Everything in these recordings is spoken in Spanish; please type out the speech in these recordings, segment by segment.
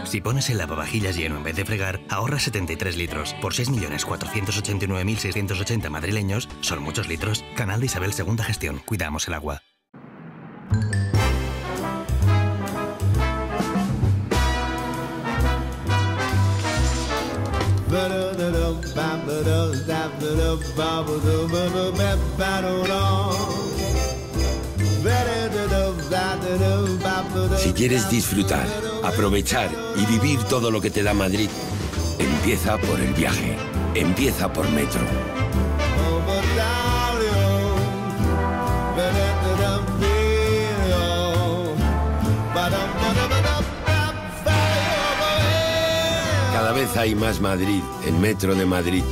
Si pones el lavavajillas lleno en vez de fregar, ahorras 73 litros. Por 6.489.680 madrileños, son muchos litros. Canal de Isabel Segunda Gestión. Cuidamos el agua. Si quieres disfrutar, aprovechar y vivir todo lo que te da Madrid, empieza por el viaje. Empieza por Metro. Cada vez hay más Madrid en Metro de Madrid.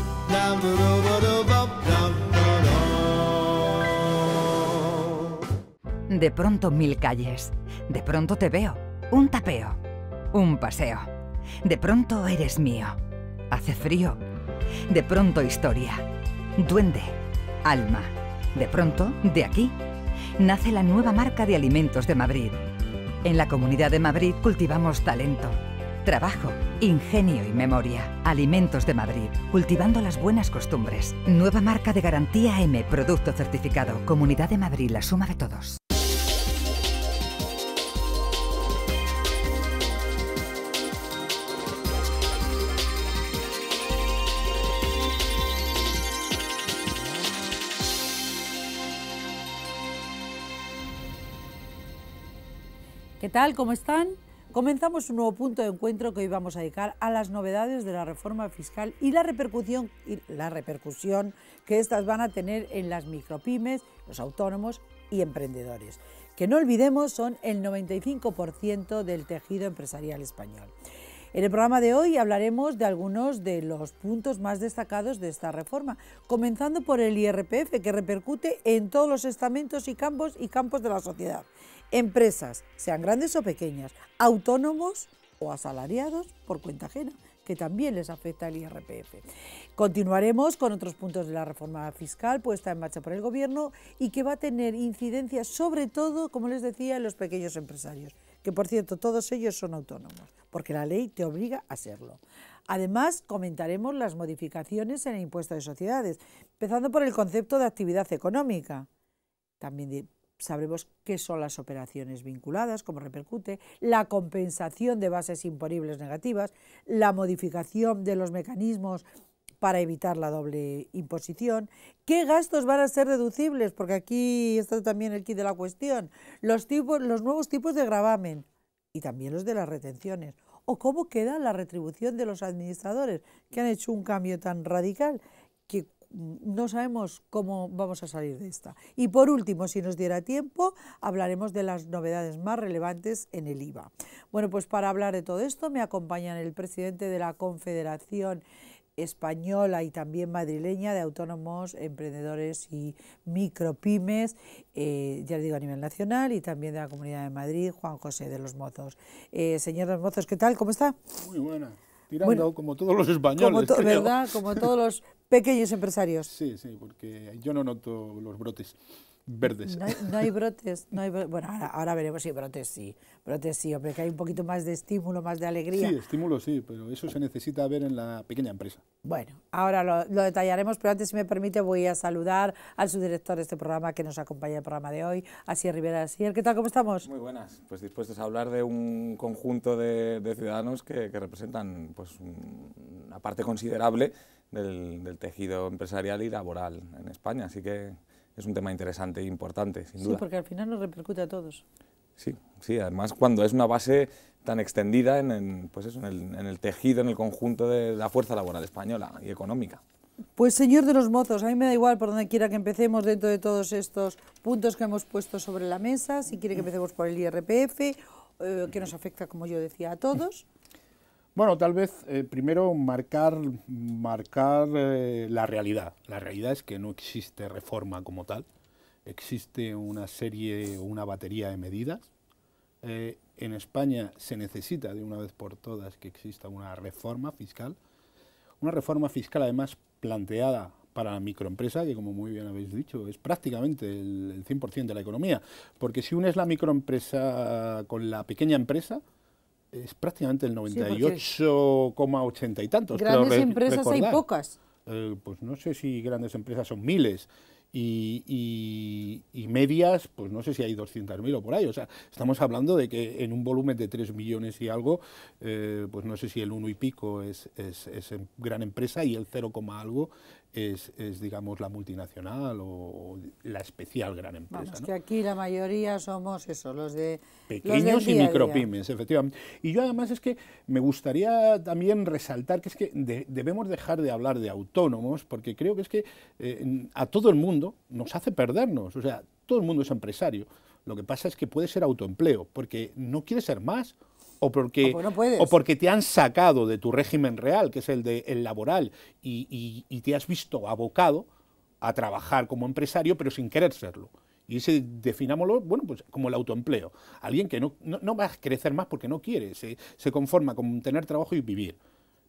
De pronto 1000 calles. De pronto te veo. Un tapeo. Un paseo. De pronto eres mío. Hace frío. De pronto historia. Duende. Alma. De pronto, de aquí, nace la nueva marca de alimentos de Madrid. En la Comunidad de Madrid cultivamos talento, trabajo, ingenio y memoria. Alimentos de Madrid, cultivando las buenas costumbres. Nueva marca de garantía M, producto certificado. Comunidad de Madrid, la suma de todos. ¿Qué tal? ¿Cómo están? Comenzamos un nuevo punto de encuentro que hoy vamos a dedicar a las novedades de la reforma fiscal y la repercusión que estas van a tener en las micropymes, los autónomos y emprendedores, que no olvidemos son el 95% del tejido empresarial español. En el programa de hoy hablaremos de algunos de los puntos más destacados de esta reforma, comenzando por el IRPF, que repercute en todos los estamentos y campos de la sociedad. Empresas, sean grandes o pequeñas, autónomos o asalariados por cuenta ajena, que también les afecta el IRPF. Continuaremos con otros puntos de la reforma fiscal puesta en marcha por el Gobierno y que va a tener incidencia sobre todo, como les decía, en los pequeños empresarios, que por cierto todos ellos son autónomos, porque la ley te obliga a serlo. Además, comentaremos las modificaciones en el impuesto de sociedades, empezando por el concepto de actividad económica. También sabremos qué son las operaciones vinculadas, cómo repercute, la compensación de bases imponibles negativas, la modificación de los mecanismos para evitar la doble imposición, qué gastos van a ser deducibles, porque aquí está también el quid de la cuestión, los nuevos tipos de gravamen y también los de las retenciones, o cómo queda la retribución de los administradores, que han hecho un cambio tan radical que no sabemos cómo vamos a salir de esta. Y por último, si nos diera tiempo, hablaremos de las novedades más relevantes en el IVA. Bueno, pues para hablar de todo esto me acompañan el presidente de la Confederación Española y también madrileña de Autónomos, Emprendedores y Micropymes, ya le digo a nivel nacional, y también de la Comunidad de Madrid, Juan José de los Mozos. Señor de los Mozos, ¿qué tal? ¿Cómo está? Muy buena. Tirando como todos los españoles, ¿verdad? Como todos los pequeños empresarios. Sí, porque yo no noto los brotes verdes. No hay brotes, bueno, ahora veremos si brotes sí, hombre, que hay un poquito más de estímulo, más de alegría. Sí, estímulo sí, pero eso se necesita ver en la pequeña empresa. Bueno, ahora lo detallaremos, pero antes, si me permite, voy a saludar al subdirector de este programa que nos acompaña en el programa de hoy, Asier Rivera. Asier, ¿qué tal? ¿Cómo estamos? Muy buenas, pues dispuestos a hablar de un conjunto de ciudadanos que representan pues una parte considerable del tejido empresarial y laboral en España, así que es un tema interesante e importante, sin duda. Sí, porque al final nos repercute a todos. Sí, además cuando es una base tan extendida en el tejido, en el conjunto de la fuerza laboral española y económica. Pues señor de los Mozos, a mí me da igual por donde quiera que empecemos dentro de todos estos puntos que hemos puesto sobre la mesa, si quiere que empecemos por el IRPF, que nos afecta, como yo decía, a todos. Bueno, tal vez primero marcar la realidad. La realidad es que no existe reforma como tal. Existe una serie o una batería de medidas. En España se necesita de una vez por todas que exista una reforma fiscal. Una reforma fiscal además planteada para la microempresa, que como muy bien habéis dicho, es prácticamente el 100% de la economía. Porque si unes la microempresa con la pequeña empresa, es prácticamente el Sí, porque 98,80 y tantos. Grandes creo empresas hay recordar. pocas. Pues no sé si grandes empresas son miles y medias, pues no sé si hay 200.000 o por ahí. O sea, estamos hablando de que en un volumen de 3 millones y algo, pues no sé si el 1 y pico es gran empresa y el 0, algo es, digamos, la multinacional o la especial gran empresa. Vamos, ¿no? que aquí la mayoría somos eso, los de Pequeños los del y día a día. micropymes, efectivamente. Y yo además es que me gustaría también resaltar que es que debemos dejar de hablar de autónomos, porque creo que es que a todo el mundo nos hace perdernos. O sea, todo el mundo es empresario. Lo que pasa es que puede ser autoempleo, porque no quieres ser más, o porque, no puedes. o porque te han sacado de tu régimen real, que es el laboral, y te has visto abocado a trabajar como empresario, pero sin querer serlo. Y ese, definámoslo, bueno, pues como el autoempleo. Alguien que no va a crecer más porque no quiere, se conforma con tener trabajo y vivir.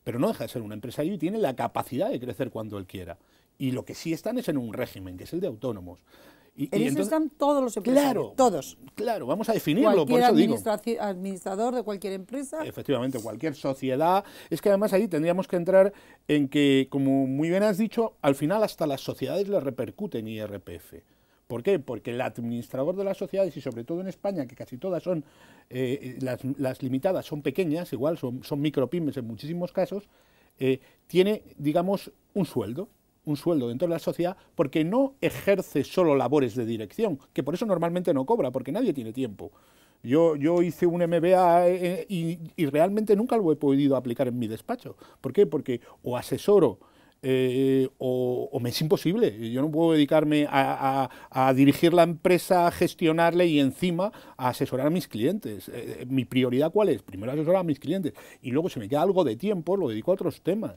Pero no deja de ser un empresario y tiene la capacidad de crecer cuando él quiera. Y lo que sí están es en un régimen, que es el de autónomos. En eso entonces, están todos los empresarios, claro, todos. Claro, vamos a definirlo, Cualquier por eso digo. administrador de cualquier empresa. Efectivamente, cualquier sociedad. Es que además ahí tendríamos que entrar en que, como muy bien has dicho, al final hasta las sociedades le repercuten IRPF. ¿Por qué? Porque el administrador de las sociedades, y sobre todo en España, que casi todas son, las limitadas son pequeñas, igual son micropymes en muchísimos casos, tiene, digamos, un sueldo dentro de la sociedad, porque no ejerce solo labores de dirección, que por eso normalmente no cobra, porque nadie tiene tiempo. Yo hice un MBA y realmente nunca lo he podido aplicar en mi despacho. ¿Por qué? Porque o asesoro o me es imposible. Yo no puedo dedicarme a dirigir la empresa, a gestionarle y encima a asesorar a mis clientes. ¿Mi prioridad cuál es? Primero asesorar a mis clientes y luego si me queda algo de tiempo lo dedico a otros temas.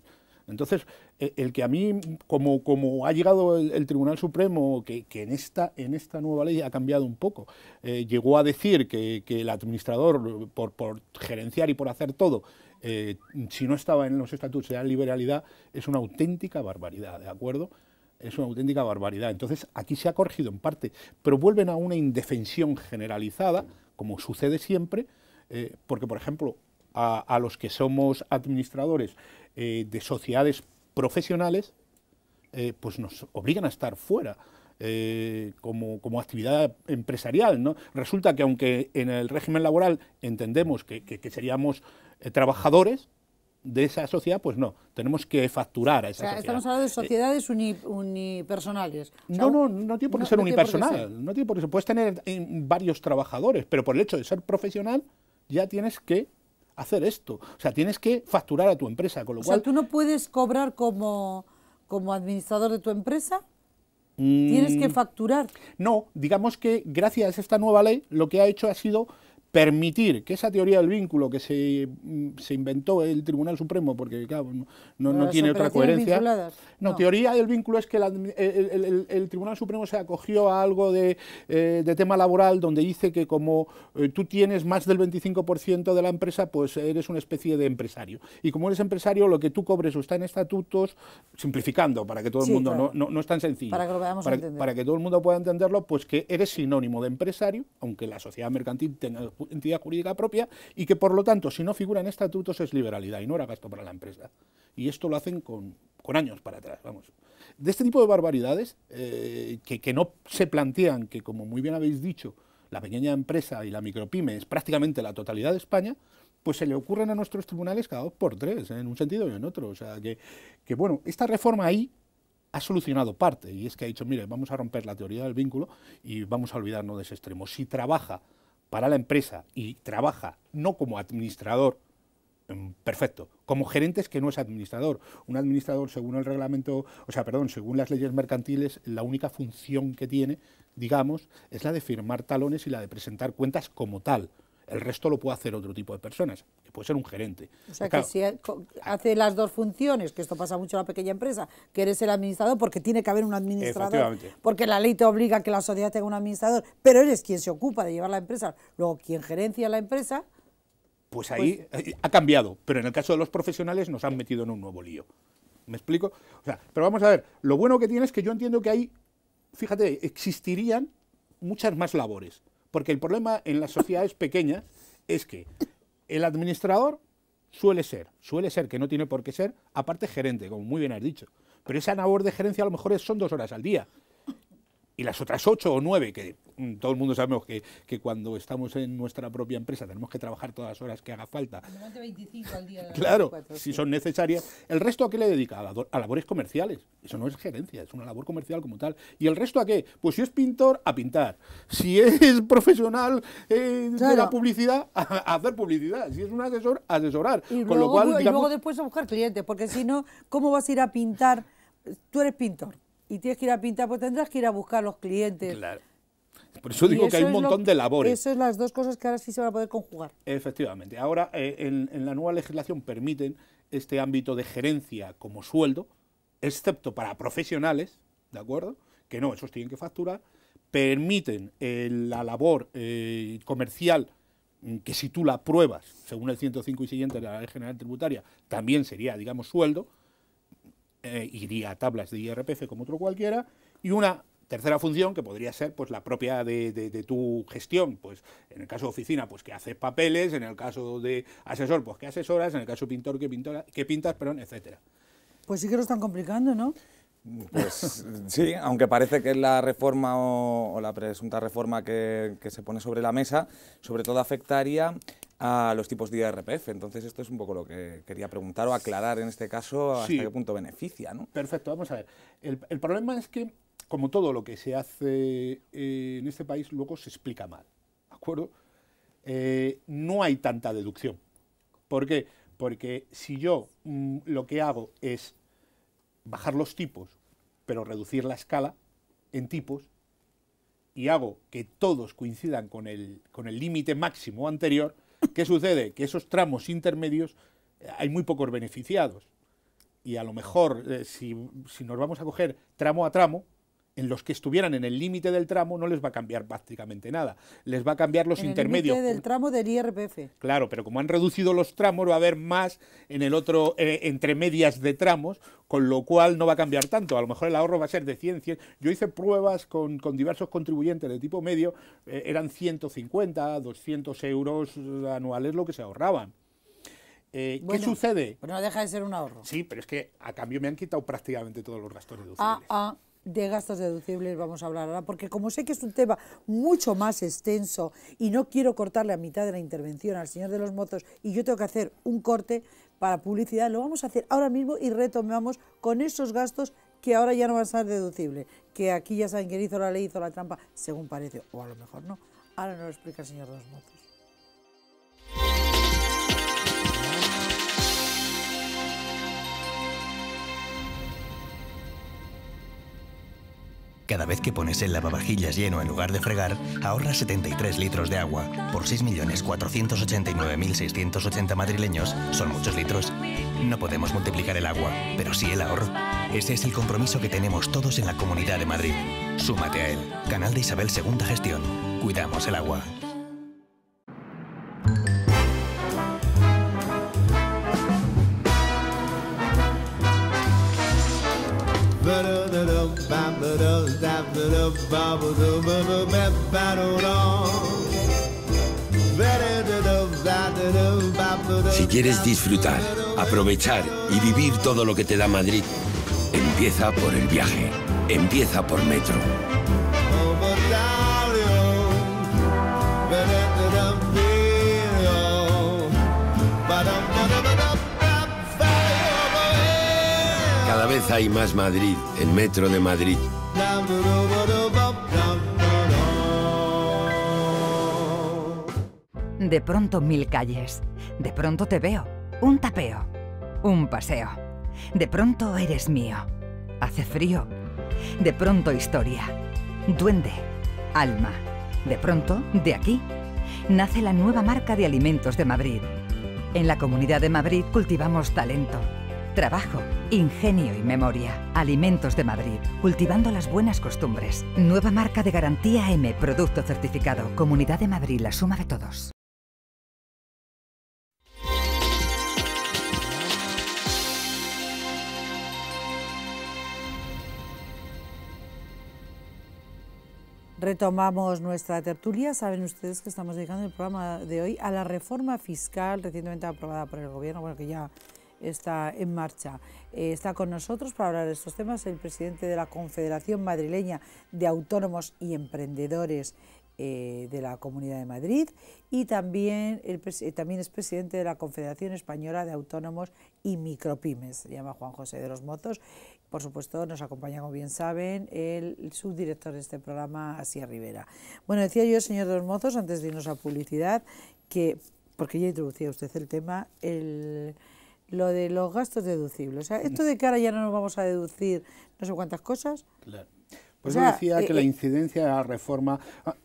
Entonces, el que a mí, como ha llegado el Tribunal Supremo, que en esta nueva ley ha cambiado un poco, llegó a decir que el administrador, por gerenciar y por hacer todo, si no estaba en los estatutos de la liberalidad, es una auténtica barbaridad, ¿de acuerdo? Es una auténtica barbaridad. Entonces, aquí se ha corregido en parte, pero vuelven a una indefensión generalizada, como sucede siempre, porque, por ejemplo, a los que somos administradores de sociedades profesionales, pues nos obligan a estar fuera como actividad empresarial, ¿no? Resulta que aunque en el régimen laboral entendemos que seríamos trabajadores de esa sociedad, pues no, tenemos que facturar a esa sociedad. Estamos hablando de sociedades unipersonales. O sea, no tiene por qué ser unipersonal, no tiene por qué. Puedes tener varios trabajadores, pero por el hecho de ser profesional ya tienes que hacer esto. O sea, tienes que facturar a tu empresa, con lo cual... O sea, ¿tú no puedes cobrar como administrador de tu empresa? ¿Tienes que facturar? No, digamos que gracias a esta nueva ley lo que ha hecho ha sido permitir que esa teoría del vínculo que se inventó el Tribunal Supremo, porque claro, no tiene otra coherencia. No, teoría del vínculo es que el Tribunal Supremo se acogió a algo de tema laboral donde dice que como tú tienes más del 25% de la empresa, pues eres una especie de empresario. Y como eres empresario, lo que tú cobres o está en estatutos, simplificando, para que todo el mundo, claro. no es tan sencillo. Para que lo veamos entender. Para que todo el mundo pueda entenderlo, pues que eres sinónimo de empresario, aunque la sociedad mercantil tenga entidad jurídica propia, y que por lo tanto, si no figura en estatutos, es liberalidad y no era gasto para la empresa. Y esto lo hacen con años para atrás, vamos. De este tipo de barbaridades, que no se plantean, que como muy bien habéis dicho, la pequeña empresa y la micropyme es prácticamente la totalidad de España, pues se le ocurren a nuestros tribunales cada 2 por 3, en un sentido y en otro. O sea, que bueno, esta reforma ahí ha solucionado parte, y es que ha dicho, mire, vamos a romper la teoría del vínculo y vamos a olvidarnos de ese extremo. Si trabaja para la empresa y trabaja no como administrador, perfecto, como gerente es que no es administrador. Un administrador, según el reglamento, según las leyes mercantiles, la única función que tiene, digamos, es la de firmar talones y la de presentar cuentas como tal. El resto lo puede hacer otro tipo de personas, que puede ser un gerente. O sea, claro, que si hace las dos funciones, que esto pasa mucho en la pequeña empresa, que eres el administrador, porque tiene que haber un administrador, porque la ley te obliga a que la sociedad tenga un administrador, pero eres quien se ocupa de llevar la empresa, luego quien gerencia la empresa... Pues ahí ha cambiado, pero en el caso de los profesionales nos han metido en un nuevo lío. ¿Me explico? O sea, pero vamos a ver, lo bueno que tiene es que yo entiendo que ahí, fíjate, existirían muchas más labores. Porque el problema en las sociedades pequeñas es que el administrador suele ser, que no tiene por qué ser, aparte gerente, como muy bien has dicho. Pero esa labor de gerencia a lo mejor son 2 horas al día. Y las otras 8 o 9, que todo el mundo sabemos que cuando estamos en nuestra propia empresa tenemos que trabajar todas las horas que haga falta. 25 al día. Claro, 24, si son necesarias. ¿El resto a qué le dedica? A labores comerciales. Eso no es gerencia, es una labor comercial como tal. ¿Y el resto a qué? Pues si es pintor, a pintar. Si es profesional de la publicidad, a hacer publicidad. Si es un asesor, a asesorar. Y Con luego, lo cual, y digamos, luego después a buscar clientes, porque si no, ¿cómo vas a ir a pintar? Tú eres pintor y tienes que ir a pintar, pues tendrás que ir a buscar los clientes. Claro. Por eso digo que hay un montón de labores. Eso es las 2 cosas que ahora sí se van a poder conjugar. Efectivamente. Ahora, en la nueva legislación permiten este ámbito de gerencia como sueldo, excepto para profesionales, ¿de acuerdo? Que no, esos tienen que facturar. Permiten la labor comercial, que si tú la pruebas, según el 105 y siguiente de la Ley General Tributaria, también sería, digamos, sueldo, iría a tablas de IRPF como otro cualquiera, y una tercera función que podría ser pues la propia de tu gestión, pues en el caso de oficina pues que haces papeles, en el caso de asesor pues que asesoras, en el caso de pintor que pintas, perdón, etcétera. Pues sí que lo están complicando, ¿no? Pues sí, aunque parece que es la reforma o la presunta reforma que se pone sobre la mesa, sobre todo afectaría a los tipos de IRPF. Entonces esto es un poco lo que quería preguntar o aclarar en este caso hasta qué punto beneficia, ¿no? Perfecto, vamos a ver. El problema es que, como todo lo que se hace en este país, luego se explica mal, ¿de acuerdo? No hay tanta deducción. ¿Por qué? Porque si yo lo que hago es bajar los tipos, pero reducir la escala en tipos, y hago que todos coincidan con el límite máximo anterior, ¿qué sucede? Que esos tramos intermedios hay muy pocos beneficiados. Y a lo mejor, si nos vamos a coger tramo a tramo, en los que estuvieran en el límite del tramo no les va a cambiar prácticamente nada. Les va a cambiar los intermedios. En el límite del tramo del IRPF. Claro, pero como han reducido los tramos, va a haber más en el otro, entre medias de tramos, con lo cual no va a cambiar tanto. A lo mejor el ahorro va a ser de 100. Yo hice pruebas con diversos contribuyentes de tipo medio, eran 150, 200 euros anuales lo que se ahorraban. ¿Qué sucede? Pues no deja de ser un ahorro. Sí, pero es que a cambio me han quitado prácticamente todos los gastos deducibles. De gastos deducibles vamos a hablar ahora, porque como sé que es un tema mucho más extenso y no quiero cortarle a mitad de la intervención al señor de los mozos y yo tengo que hacer un corte para publicidad, lo vamos a hacer ahora mismo y retomamos con esos gastos que ahora ya no van a ser deducibles, que aquí ya saben que hizo la ley, hizo la trampa, según parece, o a lo mejor no. Ahora nos lo explica el señor de los mozos. Cada vez que pones el lavavajillas lleno en lugar de fregar, ahorras 73 litros de agua. Por 6.489.680 madrileños, son muchos litros. No podemos multiplicar el agua, pero sí el ahorro. Ese es el compromiso que tenemos todos en la Comunidad de Madrid. Súmate a él. Canal de Isabel II Gestión. Cuidamos el agua. Si quieres disfrutar, aprovechar y vivir todo lo que te da Madrid, empieza por el viaje. Empieza por Metro. Cada vez hay más Madrid en Metro de Madrid. De pronto 1000 calles. De pronto te veo. Un tapeo. Un paseo. De pronto eres mío. Hace frío. De pronto historia. Duende. Alma. De pronto, de aquí, nace la nueva marca de alimentos de Madrid. En la Comunidad de Madrid cultivamos talento, trabajo, ingenio y memoria. Alimentos de Madrid, cultivando las buenas costumbres. Nueva marca de garantía M, producto certificado. Comunidad de Madrid, la suma de todos. Retomamos nuestra tertulia. Saben ustedes que estamos dedicando el programa de hoy a la reforma fiscal recientemente aprobada por el Gobierno, bueno, que ya está en marcha. Está con nosotros para hablar de estos temas el presidente de la Confederación Madrileña de Autónomos y Emprendedores de la Comunidad de Madrid, y también es presidente de la Confederación Española de Autónomos y Micropymes, se llama Juan José de los Mozos. Por supuesto, nos acompaña, como bien saben, el subdirector de este programa, Asier Rivera. Bueno, decía yo, señor de los Mozos, antes de irnos a publicidad, que, porque ya introducía usted el tema, lo de los gastos deducibles. O sea, esto de que ahora ya no nos vamos a deducir no sé cuántas cosas. Claro. Pues yo decía que la incidencia de la reforma,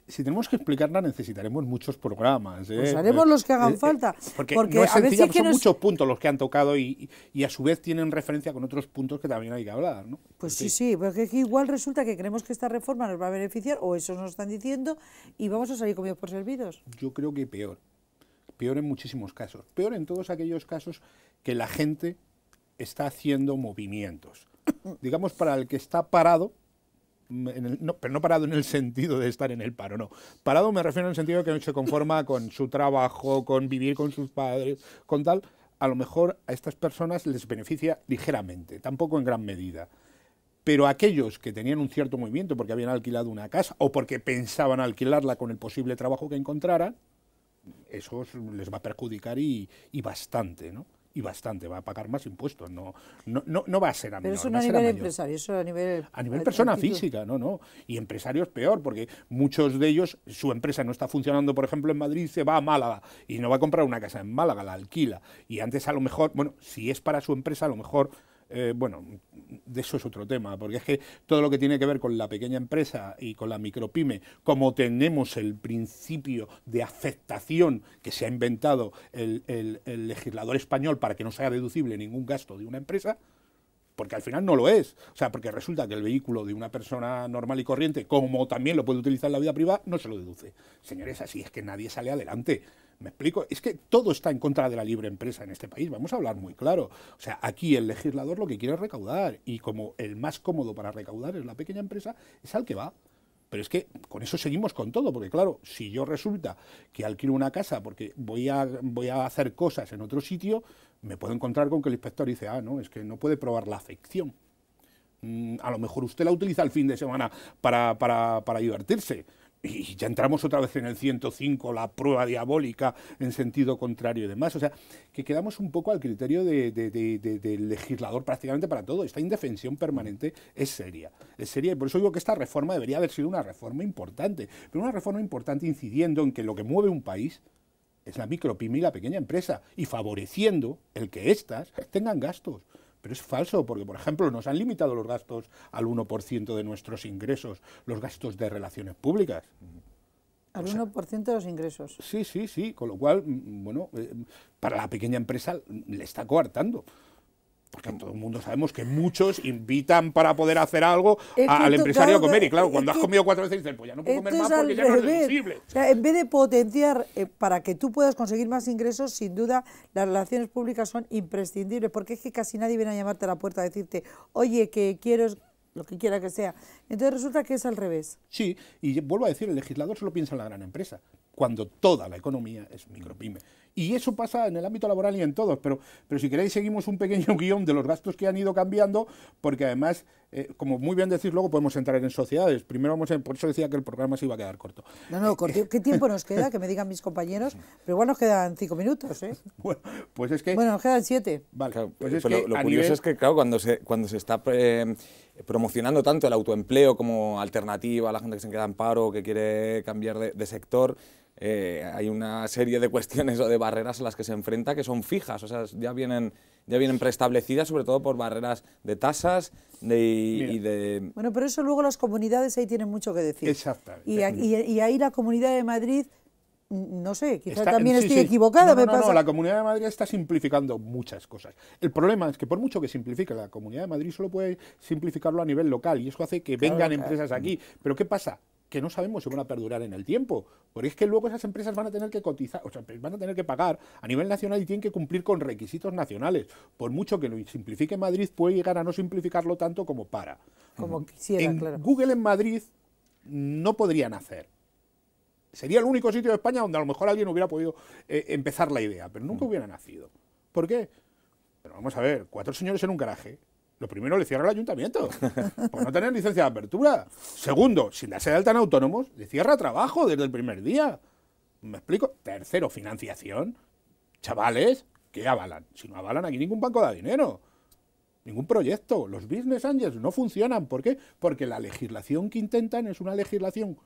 si tenemos que explicarla necesitaremos muchos programas. Pues haremos los que hagan falta. Porque no es sencilla, son muchos puntos los que han tocado y a su vez tienen referencia con otros puntos que también hay que hablar, ¿no? Pues sí, porque igual resulta que creemos que esta reforma nos va a beneficiar, o eso nos están diciendo, y vamos a salir comidos por servidos. Yo creo que peor. Peor en muchísimos casos. Peor en todos aquellos casos que la gente está haciendo movimientos. Digamos, para el que está parado, pero no parado en el sentido de estar en el paro, no. Parado me refiero en el sentido de que no se conforma con su trabajo, con vivir con sus padres, con tal. A lo mejor a estas personas les beneficia ligeramente, tampoco en gran medida. Pero aquellos que tenían un cierto movimiento porque habían alquilado una casa o porque pensaban alquilarla con el posible trabajo que encontraran, eso les va a perjudicar y bastante, ¿no? Y bastante, va a pagar más impuestos, no va a ser a menor. Pero eso no a nivel empresario, eso a nivel persona física, no. Y empresarios peor, porque muchos de ellos, su empresa no está funcionando, por ejemplo, en Madrid, se va a Málaga y no va a comprar una casa en Málaga, la alquila. Y antes a lo mejor, bueno, si es para su empresa, a lo mejor, bueno, de eso es otro tema, porque es que todo lo que tiene que ver con la pequeña empresa y con la micropyme, como tenemos el principio de afectación que se ha inventado el legislador español para que no sea deducible ningún gasto de una empresa, porque al final no lo es. O sea, porque resulta que el vehículo de una persona normal y corriente, como también lo puede utilizar en la vida privada, no se lo deduce. Señores, así es que nadie sale adelante. ¿Me explico? Es que todo está en contra de la libre empresa en este país, vamos a hablar muy claro. O sea, aquí el legislador lo que quiere es recaudar, y como el más cómodo para recaudar es la pequeña empresa, es al que va. Pero es que con eso seguimos con todo, porque claro, si yo resulta que alquilo una casa porque voy a hacer cosas en otro sitio, me puedo encontrar con que el inspector dice, no, es que no puede probar la afección. A lo mejor usted la utiliza el fin de semana para divertirse. Y ya entramos otra vez en el 105, la prueba diabólica en sentido contrario y demás. O sea, que quedamos un poco al criterio del legislador prácticamente para todo. Esta indefensión permanente es seria, y por eso digo que esta reforma debería haber sido una reforma importante, pero una reforma importante incidiendo en que lo que mueve un país es la micropyme y la pequeña empresa, y favoreciendo el que éstas tengan gastos. Pero es falso, porque, por ejemplo, nos han limitado los gastos al 1% de nuestros ingresos, los gastos de relaciones públicas. Al 1% de los ingresos. Sí, con lo cual, bueno, para la pequeña empresa le está coartando. Porque todo el mundo sabemos que muchos invitan para poder hacer algo al empresario a comer. Y claro, cuando has comido 4 veces dices, pues ya no puedo comer más porque ya no es deducible. O sea, en vez de potenciar para que tú puedas conseguir más ingresos, sin duda las relaciones públicas son imprescindibles, porque es que casi nadie viene a llamarte a la puerta a decirte, oye, que quiero lo que quiera que sea. Entonces resulta que es al revés. Sí, y vuelvo a decir, el legislador solo piensa en la gran empresa, cuando toda la economía es micropyme. Y eso pasa en el ámbito laboral y en todos, pero si queréis seguimos un pequeño guión de los gastos que han ido cambiando, porque además, como muy bien decís, luego podemos entrar en sociedades. Primero por eso decía que el programa se iba a quedar corto. No, ¿qué tiempo nos queda? Que me digan mis compañeros, pero igual nos quedan 5 minutos, ¿eh? Bueno, pues es que... Bueno, nos quedan 7. Vale, claro, pues es pero que lo curioso es que, claro, cuando se está promocionando tanto el autoempleo como alternativa a la gente que se queda en paro, que quiere cambiar de sector, hay una serie de cuestiones o de barreras a las que se enfrenta que son fijas, o sea, ya vienen preestablecidas, sobre todo por barreras de tasas y de... Bueno, pero eso luego las comunidades ahí tienen mucho que decir. Exactamente. Y ahí la Comunidad de Madrid, no sé, quizás también estoy equivocada. No, la Comunidad de Madrid está simplificando muchas cosas. El problema es que por mucho que simplifique, la Comunidad de Madrid solo puede simplificarlo a nivel local, y eso hace que vengan empresas aquí. Pero ¿qué pasa? Que no sabemos si van a perdurar en el tiempo, porque es que luego esas empresas van a tener que cotizar, o sea, van a tener que pagar a nivel nacional y tienen que cumplir con requisitos nacionales. Por mucho que lo simplifique Madrid, puede llegar a no simplificarlo tanto como para. Como quisiera, claro. Google en Madrid no podrían hacer. Sería el único sitio de España donde a lo mejor alguien hubiera podido empezar la idea, pero nunca hubiera nacido. ¿Por qué? Pero vamos a ver, 4 señores en un garaje. Lo primero, le cierra el ayuntamiento, por no tener licencia de apertura. Segundo, sin darse de alta en autónomos, le cierra trabajo desde el primer día. ¿Me explico? Tercero, financiación. Chavales, ¿qué avalan? Si no avalan, aquí ningún banco da dinero. Ningún proyecto. Los business angels no funcionan. ¿Por qué? Porque la legislación que intentan es una legislación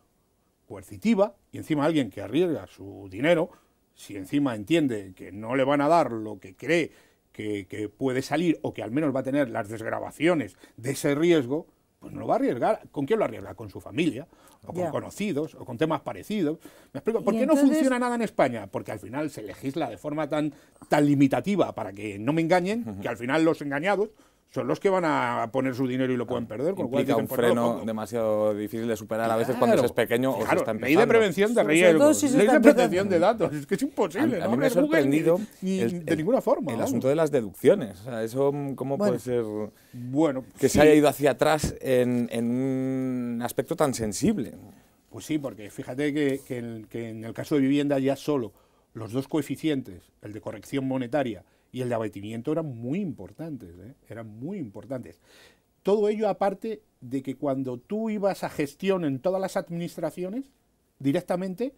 coercitiva, y encima alguien que arriesga su dinero, si encima entiende que no le van a dar lo que cree que puede salir, o que al menos va a tener las desgravaciones de ese riesgo, pues no lo va a arriesgar. ¿Con quién lo arriesga? Con su familia, o con conocidos, o con temas parecidos. ¿Me explico? ¿Por qué no funciona nada en España? Porque al final se legisla de forma tan limitativa para que no me engañen, que al final los engañados son los que van a poner su dinero y lo pueden perder. Con Implica un freno demasiado difícil de superar a veces cuando se es pequeño o se está empezando. Ley de prevención de riesgos, ley de protección de datos, es que es imposible. A mí me ha sorprendido de ninguna forma. El asunto de las deducciones. O sea, eso, ¿cómo puede ser que se haya ido hacia atrás en un aspecto tan sensible? Pues sí, porque fíjate que en el caso de vivienda ya solo los 2 coeficientes, el de corrección monetaria y el de abatimiento, eran muy importantes, eran muy importantes. Todo ello aparte de que cuando tú ibas a gestión en todas las administraciones, directamente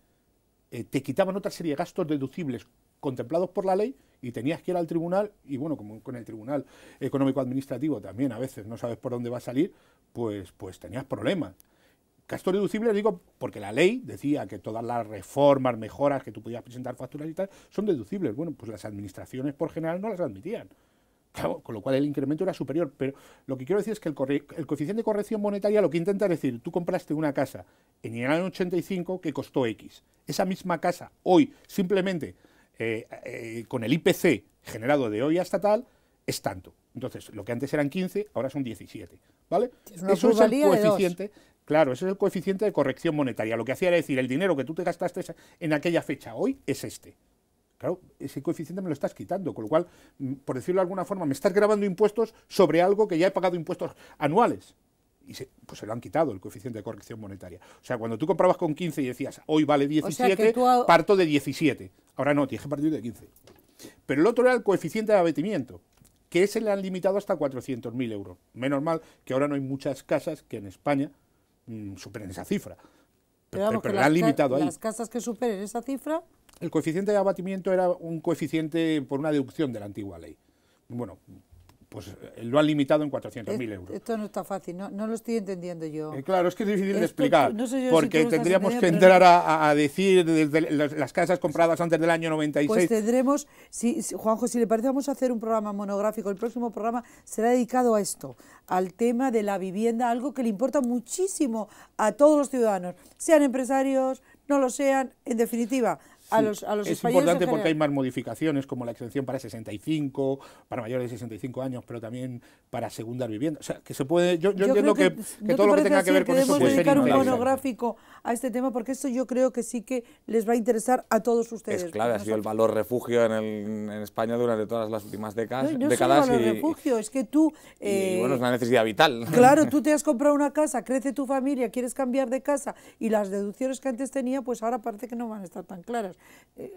te quitaban otra serie de gastos deducibles contemplados por la ley y tenías que ir al tribunal, y bueno, como con el Tribunal Económico Administrativo también a veces no sabes por dónde va a salir, pues tenías problemas. Gastos deducibles, digo, porque la ley decía que todas las reformas, mejoras que tú podías presentar facturas y tal, son deducibles. Bueno, pues las administraciones por general no las admitían. Claro, con lo cual el incremento era superior. Pero lo que quiero decir es que el coeficiente de corrección monetaria lo que intenta es decir, tú compraste una casa en el año 85 que costó X. Esa misma casa hoy, simplemente con el IPC generado de hoy hasta tal, es tanto. Entonces, lo que antes eran 15, ahora son 17. ¿Vale? Eso es el coeficiente. Claro, ese es el coeficiente de corrección monetaria. Lo que hacía era decir, el dinero que tú te gastaste en aquella fecha hoy es este. Claro, ese coeficiente me lo estás quitando, con lo cual, por decirlo de alguna forma, me estás grabando impuestos sobre algo que ya he pagado impuestos anuales. Y pues se lo han quitado, el coeficiente de corrección monetaria. O sea, cuando tú comprabas con 15 y decías, hoy vale 17, parto de 17. Ahora no, tienes que partir de 15. Pero el otro era el coeficiente de abatimiento, que ese le han limitado hasta 400.000 euros. Menos mal que ahora no hay muchas casas que en España superen esa cifra. Pero la han limitado ahí. Las casas que superen esa cifra... El coeficiente de abatimiento era un coeficiente por una deducción de la antigua ley. Bueno, pues lo han limitado en 400.000 euros. Esto no está fácil, no lo estoy entendiendo yo. Claro, es que es difícil de explicar, no sé yo porque si tendríamos que entrar a decir desde las casas compradas antes del año 96. Pues tendremos, Juanjo, si le parece, vamos a hacer un programa monográfico. El próximo programa será dedicado a esto, al tema de la vivienda, algo que le importa muchísimo a todos los ciudadanos, sean empresarios, no lo sean, en definitiva... A los es importante porque hay más modificaciones, como la exención para 65, para mayores de 65 años, pero también para segunda vivienda. O sea, que se puede... Yo entiendo que todo lo que tenga que ver con eso puede ser dedicar un monográfico a este tema, porque esto yo creo que sí que les va a interesar a todos ustedes. Es clave, ha sido el valor refugio en España durante todas las últimas décadas. No es el valor refugio, es que tú... y bueno, es una necesidad vital. Claro, tú te has comprado una casa, crece tu familia, quieres cambiar de casa, y las deducciones que antes tenía, pues ahora parece que no van a estar tan claras.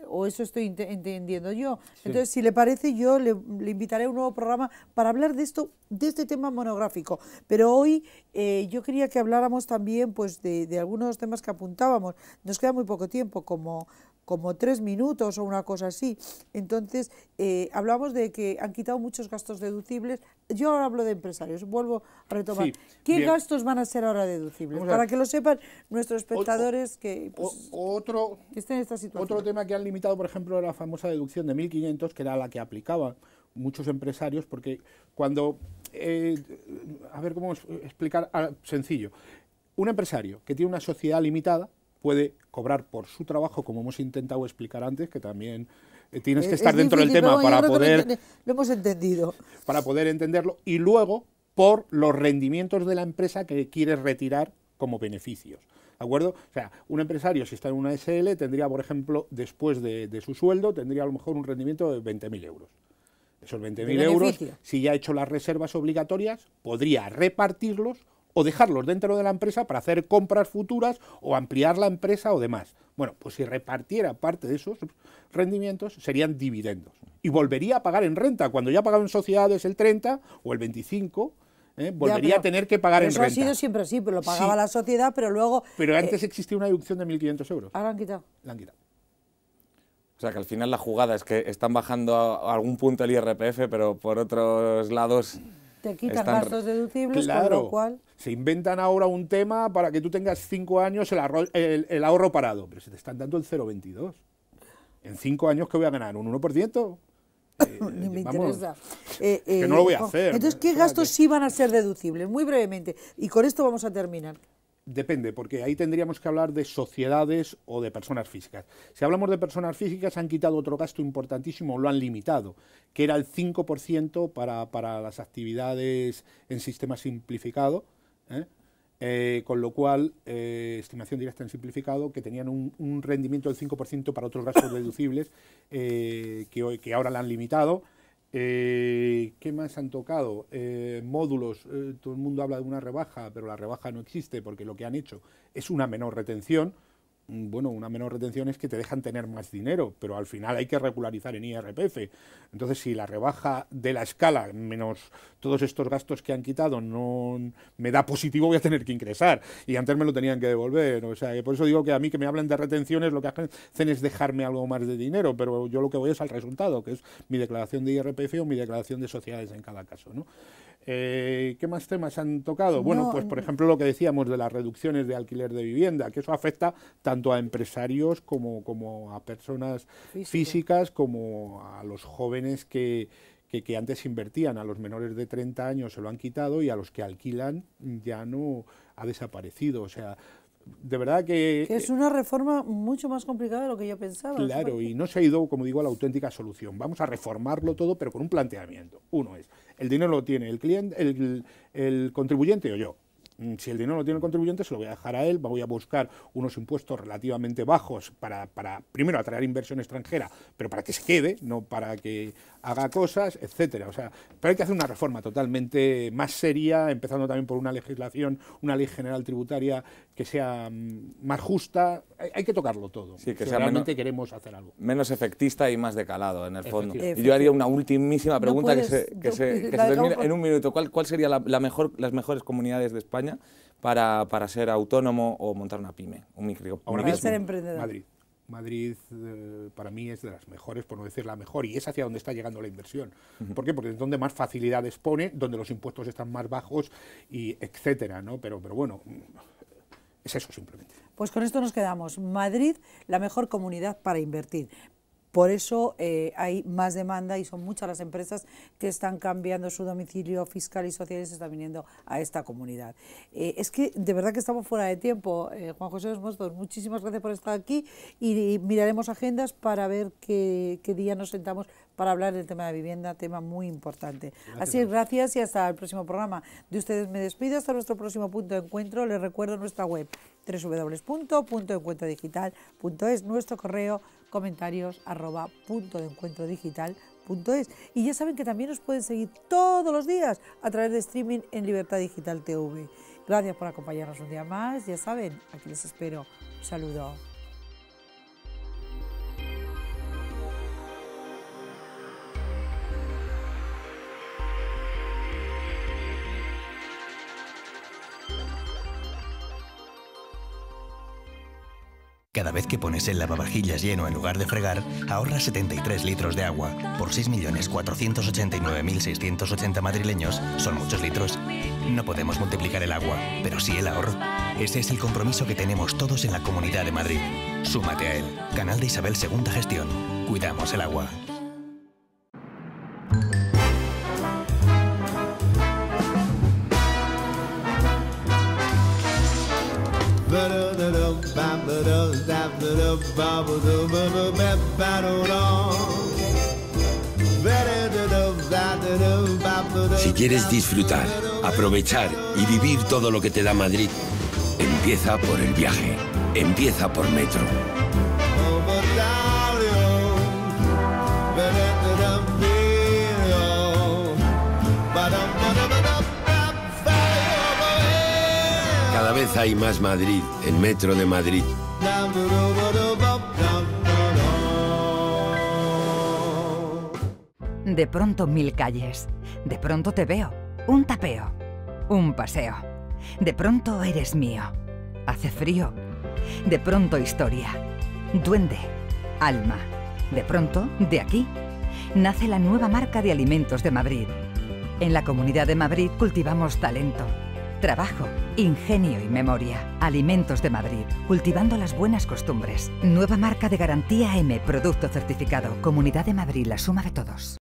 O eso estoy entendiendo yo. Sí. Entonces, si le parece, yo le invitaré a un nuevo programa para hablar de esto, de este tema monográfico. Pero hoy yo quería que habláramos también pues de algunos temas que apuntábamos. Nos queda muy poco tiempo, como 3 minutos o una cosa así. Entonces, hablamos de que han quitado muchos gastos deducibles. Yo ahora hablo de empresarios, vuelvo a retomar. Sí, ¿qué gastos van a ser ahora deducibles? Para que lo sepan nuestros espectadores que estén en esta situación. Otro tema que han limitado, por ejemplo, la famosa deducción de 1.500, que era la que aplicaban muchos empresarios, porque cuando... a ver cómo explicar, sencillo. Un empresario que tiene una sociedad limitada puede cobrar por su trabajo, como hemos intentado explicar antes, que también tienes que estar dentro del tema para poder... Lo hemos entendido. Para poder entenderlo, y luego por los rendimientos de la empresa que quieres retirar como beneficios. ¿De acuerdo? O sea, un empresario, si está en una SL, tendría, por ejemplo, después de su sueldo, tendría a lo mejor un rendimiento de 20.000 euros. Esos 20.000 euros, si ya ha hecho las reservas obligatorias, podría repartirlos o dejarlos dentro de la empresa para hacer compras futuras o ampliar la empresa o demás. Bueno, pues si repartiera parte de esos rendimientos serían dividendos y volvería a pagar en renta. Cuando ya pagaba en sociedades el 30 o el 25, volvería a tener que pagar en renta. Eso ha sido siempre así, pero lo pagaba la sociedad, pero luego... Pero antes existía una deducción de 1.500 euros. Ahora han quitado. La han quitado. O sea que al final la jugada es que están bajando a algún punto el IRPF, pero por otros lados... Te quitan gastos deducibles, claro, con lo cual... Se inventan ahora un tema para que tú tengas 5 años el ahorro parado, pero se te están dando el 0,22. En 5 años, ¿qué voy a ganar? ¿Un 1%? Ni me interesa. Que no lo voy a hacer. Entonces, ¿qué gastos sí van a ser deducibles? Muy brevemente. Y con esto vamos a terminar. Depende, porque ahí tendríamos que hablar de sociedades o de personas físicas. Si hablamos de personas físicas, han quitado otro gasto importantísimo, lo han limitado, que era el 5% para las actividades en sistema simplificado, con lo cual, estimación directa en simplificado, que tenían un rendimiento del 5% para otros gastos deducibles, que ahora la han limitado. ¿Qué más han tocado? Módulos, todo el mundo habla de una rebaja, pero la rebaja no existe porque lo que han hecho es una menor retención. Bueno, una menor retención es que te dejan tener más dinero, pero al final hay que regularizar en IRPF. Entonces, si la rebaja de la escala, menos todos estos gastos que han quitado, no me da positivo, voy a tener que ingresar. Y antes me lo tenían que devolver. O sea, por eso digo que a mí que me hablan de retenciones, lo que hacen es dejarme algo más de dinero, pero yo lo que voy es al resultado, que es mi declaración de IRPF o mi declaración de sociedades en cada caso, ¿no? ¿Qué más temas han tocado? Bueno, pues por ejemplo lo que decíamos de las reducciones de alquiler de vivienda, que eso afecta tanto a empresarios como a personas físicas, como a los jóvenes que antes invertían. A los menores de 30 años se lo han quitado y a los que alquilan ya no ha desaparecido. O sea, de verdad que es una reforma mucho más complicada de lo que yo pensaba. Claro, y no se ha ido, como digo, a la auténtica solución. Vamos a reformarlo todo, pero con un planteamiento. Uno es, el dinero lo tiene el cliente, el contribuyente o yo. Si el dinero lo tiene el contribuyente, se lo voy a dejar a él, voy a buscar unos impuestos relativamente bajos para primero, atraer inversión extranjera, pero para que se quede, no para que haga cosas, etcétera. O sea, pero hay que hacer una reforma totalmente más seria, empezando también por una legislación, una ley general tributaria que sea más justa. Hay que tocarlo todo. Sí, que si sea realmente queremos hacer algo. Menos efectista y más de calado, en el fondo. Y yo haría una ultimísima pregunta que se termine en un minuto. ¿Cuál sería las mejores comunidades de España para ser autónomo o montar una pyme, un micro? Ahora para mismo, ser emprendedor. Madrid para mí es de las mejores, por no decir la mejor, y es hacia donde está llegando la inversión. ¿Por qué? Porque es donde más facilidades pone, donde los impuestos están más bajos, y etcétera, ¿no? Pero bueno, es eso simplemente. Pues con esto nos quedamos. Madrid, la mejor comunidad para invertir. Por eso hay más demanda y son muchas las empresas que están cambiando su domicilio fiscal y social y se están viniendo a esta comunidad. Es que de verdad que estamos fuera de tiempo. Juan José Los Mozos, muchísimas gracias por estar aquí y miraremos agendas para ver qué día nos sentamos para hablar del tema de vivienda, tema muy importante. Gracias. Así es, gracias y hasta el próximo programa. De ustedes me despido, hasta nuestro próximo punto de encuentro. Les recuerdo nuestra web www.puntodencuentrodigital.es, nuestro correo comentarios@puntodencuentrodigital.es. Y ya saben que también nos pueden seguir todos los días a través de streaming en Libertad Digital TV. Gracias por acompañarnos un día más. Ya saben, aquí les espero. Un saludo. Cada vez que pones el lavavajillas lleno en lugar de fregar, ahorras 73 litros de agua. Por 6.489.680 madrileños, son muchos litros. No podemos multiplicar el agua, pero sí el ahorro. Ese es el compromiso que tenemos todos en la Comunidad de Madrid. Súmate a él. Canal de Isabel Segunda Gestión. Cuidamos el agua. Si quieres disfrutar, aprovechar y vivir todo lo que te da Madrid, empieza por el viaje. Empieza por Metro. vez hay más Madrid en Metro de Madrid. De pronto 1000 calles. De pronto te veo. Un tapeo. Un paseo. De pronto eres mío. Hace frío. De pronto historia. Duende. Alma. De pronto, de aquí, nace la nueva marca de alimentos de Madrid. En la Comunidad de Madrid cultivamos talento, trabajo, ingenio y memoria. Alimentos de Madrid, cultivando las buenas costumbres. Nueva marca de garantía M, producto certificado. Comunidad de Madrid, la suma de todos.